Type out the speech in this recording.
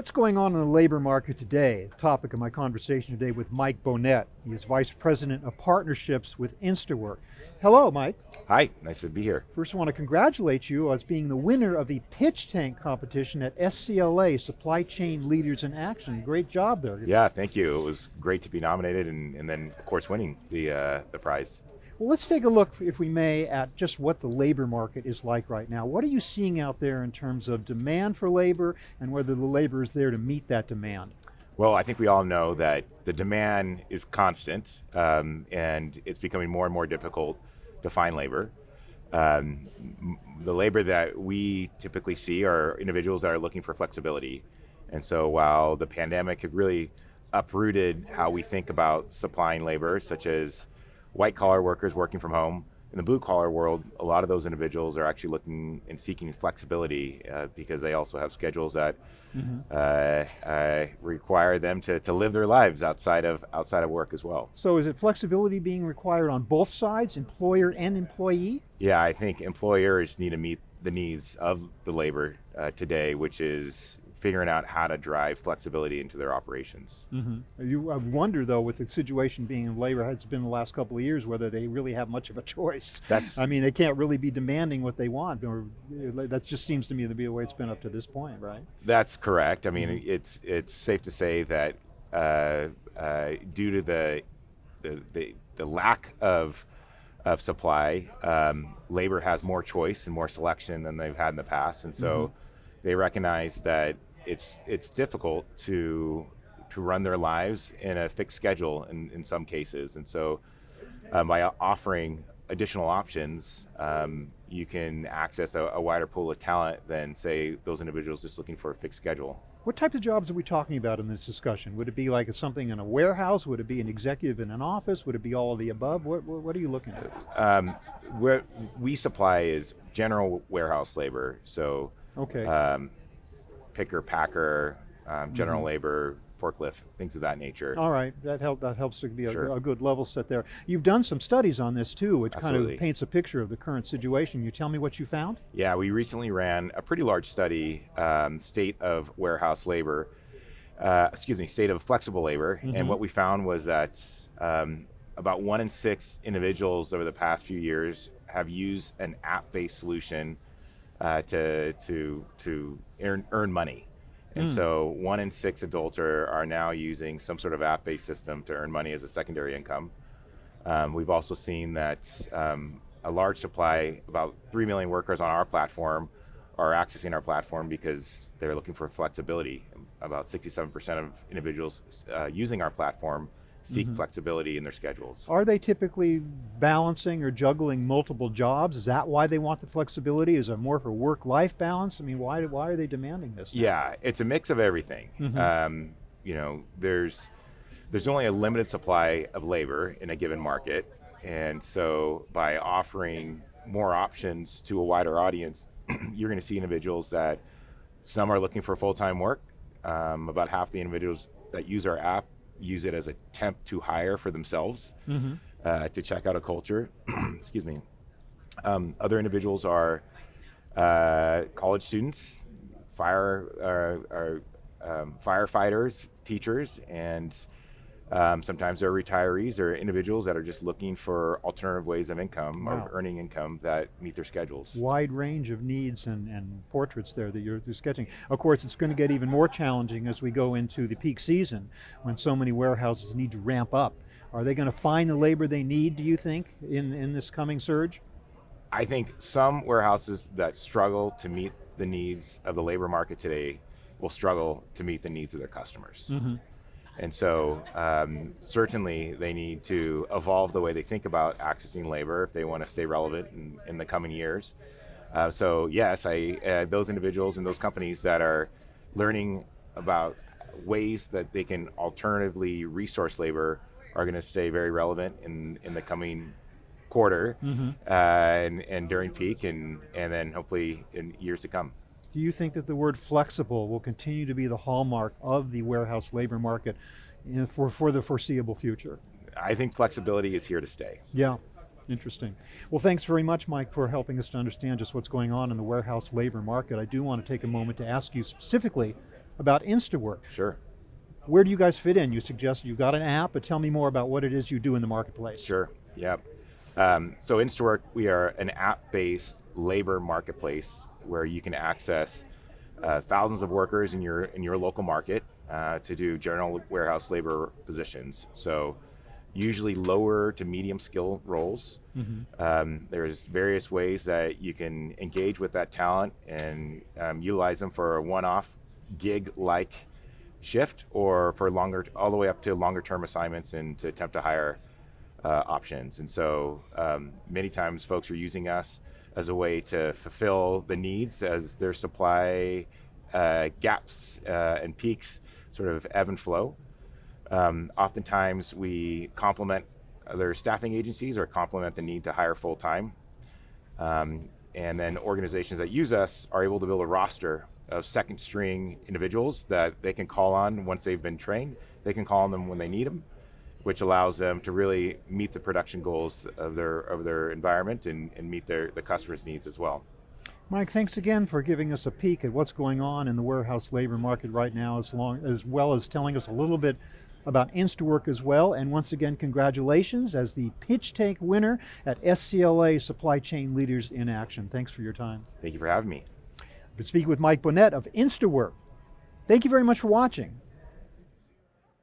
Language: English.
What's going on in the labor market today? The topic of my conversation today with Mike Bohnett. He is Vice President of Partnerships with Instawork. Hello, Mike. Hi, nice to be here. First, I want to congratulate you as being the winner of the pitch tank competition at SCLA, Supply Chain Leaders in Action. Great job there. Yeah, thank you. It was great to be nominated and then, of course, winning the prize. Well, let's take a look, if we may, at just what the labor market is like right now. What are you seeing out there in terms of demand for labor and whether the labor is there to meet that demand? Well, I think we all know that the demand is constant and it's becoming more and more difficult to find labor. The labor that we typically see are individuals that are looking for flexibility. And so while the pandemic had really uprooted how we think about supplying labor, such as white collar workers working from home, in the blue collar world, a lot of those individuals are actually looking and seeking flexibility because they also have schedules that require them to live their lives outside of work as well. So is it flexibility being required on both sides, employer and employee? Yeah, I think employers need to meet the needs of the labor today, which is figuring out how to drive flexibility into their operations. I wonder, though, with the situation being in labor, has been the last couple of years, whether they really have much of a choice. I mean, they can't really be demanding what they want, or that just seems to me to be the way it's been up to this point, right? That's correct. I mean, it's safe to say that due to the lack of supply, labor has more choice and more selection than they've had in the past, and so they recognize that it's difficult to run their lives in a fixed schedule in some cases, and so by offering additional options, you can access a wider pool of talent than, say, those individuals just looking for a fixed schedule. What types of jobs are we talking about in this discussion? Would it be like something in a warehouse? Would it be an executive in an office? Would it be all of the above? What are you looking at? What we supply is general warehouse labor, so picker, packer, general labor, forklift, things of that nature. All right, that helps to be a good level set there. You've done some studies on this too, which kind of paints a picture of the current situation. You tell me what you found? Yeah, we recently ran a pretty large study, state of warehouse labor, state of flexible labor, and what we found was that about 1 in 6 individuals over the past few years have used an app-based solution to earn money. And so 1 in 6 adults are now using some sort of app-based system to earn money as a secondary income. We've also seen that a large supply, about 3 million workers on our platform, are accessing our platform because they're looking for flexibility. About 67% of individuals using our platform seek flexibility in their schedules. Are they typically balancing or juggling multiple jobs? Is that why they want the flexibility? Is it more for work-life balance? I mean, why are they demanding this now? Yeah, it's a mix of everything. You know, there's only a limited supply of labor in a given market, and so by offering more options to a wider audience, you're going to see individuals that some are looking for full-time work. About half the individuals that use our app use it as a temp to hire for themselves to check out a culture. Excuse me. Other individuals are college students, firefighters, teachers, and sometimes they're retirees or individuals that are just looking for alternative ways of income or earning income that meet their schedules. Wide range of needs and portraits there that you're sketching. Of course, it's going to get even more challenging as we go into the peak season when so many warehouses need to ramp up. Are they going to find the labor they need, do you think, in this coming surge? I think some warehouses that struggle to meet the needs of the labor market today will struggle to meet the needs of their customers. And so certainly they need to evolve the way they think about accessing labor if they want to stay relevant in the coming years. So yes, those individuals and those companies that are learning about ways that they can alternatively resource labor are going to stay very relevant in the coming quarter and during peak and then hopefully in years to come. Do you think that the word flexible will continue to be the hallmark of the warehouse labor market for the foreseeable future? I think flexibility is here to stay. Yeah, interesting. Well, thanks very much, Mike, for helping us to understand just what's going on in the warehouse labor market. I do want to take a moment to ask you specifically about Instawork. Sure. Where do you guys fit in? You suggest you got an app, but tell me more about what it is you do in the marketplace. Sure. Yeah. So Instawork, we are an app-based labor marketplace where you can access thousands of workers in your local market to do general warehouse labor positions. So usually lower to medium skill roles. There's various ways that you can engage with that talent and utilize them for a one-off gig-like shift, or for longer, all the way up to longer term assignments and to attempt to hire options. And so many times folks are using us as a way to fulfill the needs as their supply gaps and peaks sort of ebb and flow. Oftentimes we complement other staffing agencies or complement the need to hire full time. And then organizations that use us are able to build a roster of second string individuals that they can call on once they've been trained. They can call on them when they need them, which allows them to really meet the production goals of their environment and meet the customer's needs as well. Mike, thanks again for giving us a peek at what's going on in the warehouse labor market right now, as well as telling us a little bit about Instawork as well. And once again, congratulations as the Pitch Take winner at SCLA Supply Chain Leaders in Action. Thanks for your time. Thank you for having me. I've been speaking with Mike Bohnett of Instawork. Thank you very much for watching.